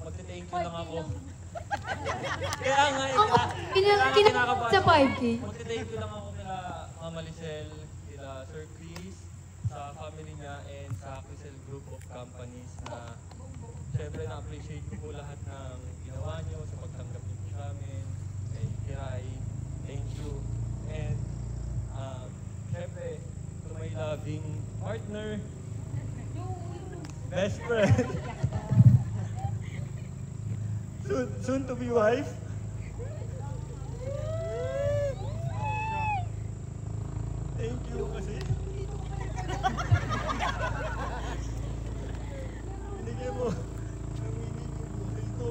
magte-thank you lang ako. Kaya nga, kinakabahan sa 5K. Magte-thank you lang ako kila Mama Lisel, kila Sir Chris, sa family niya, and sa Crisel Group of Companies na syempre na-appreciate ko po lahat ng ginawa niyo sa pagtanggap niyo po sa amin. Kay Kiray, thank you. And syempre, to my loving partner, best friend, soon to be wife. Thank you kasi binigyan mo ng meaning yung buhay ko.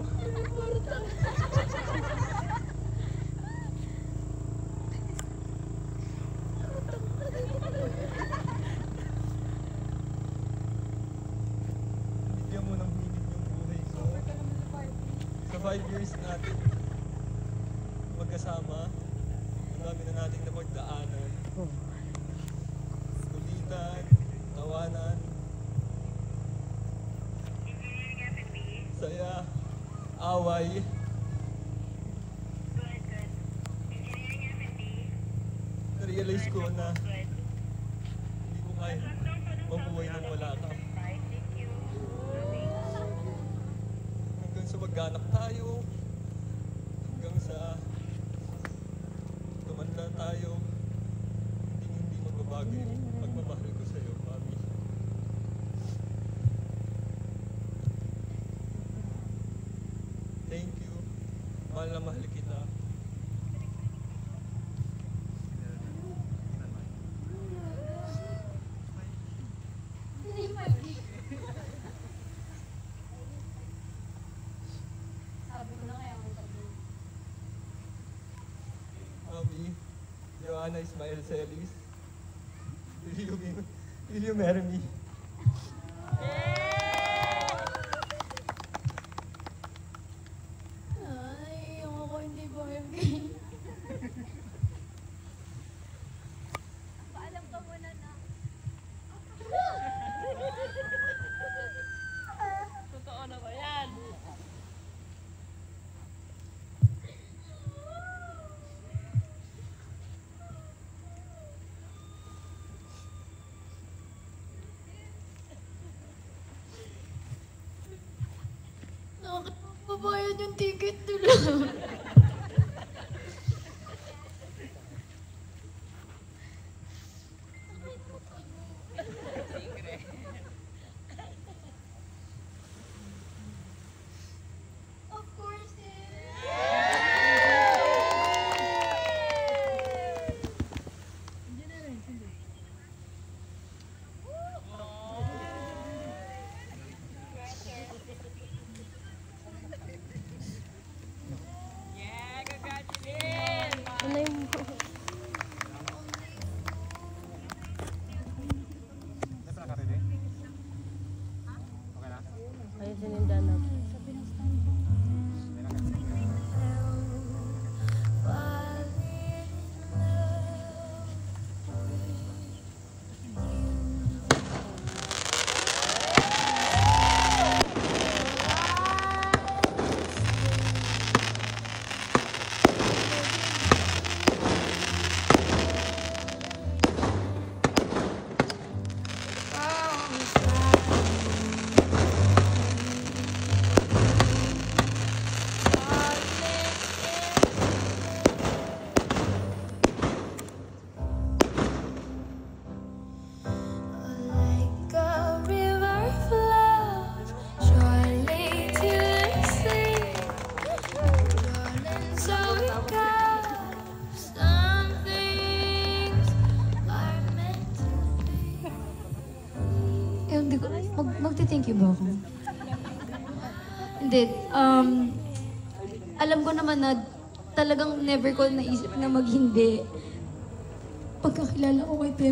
Binigyan mo ng meaning yung buhay ko. Sa 5 years natin magkasama, ang dami na nating napagdaanan. Kulitan, tawanan, saya, away. Na-realize ko na hindi ko kaya mabuhay nang wala ka. Hanggang sa mag-anak tayo, hanggang sa tumanda tayo, hindi magbabago yung pagmamahal ko sa'yo, Mami. Thank you. Mahal na mahal kita. Mami, Joanna Ismael Celis, will you marry me? Ay, ako hindi BFK. Paalam ka muna na. Totoo na ba yan? Nakakababayad yung ticket nila. Of course, Yeah, congratulations! ano yung... Ayun, sininda na. Magte-thank you ba ako? Hindi. Alam ko naman na talagang never ko naisip na mag-hindi. Pagkakilala ko kay Pep,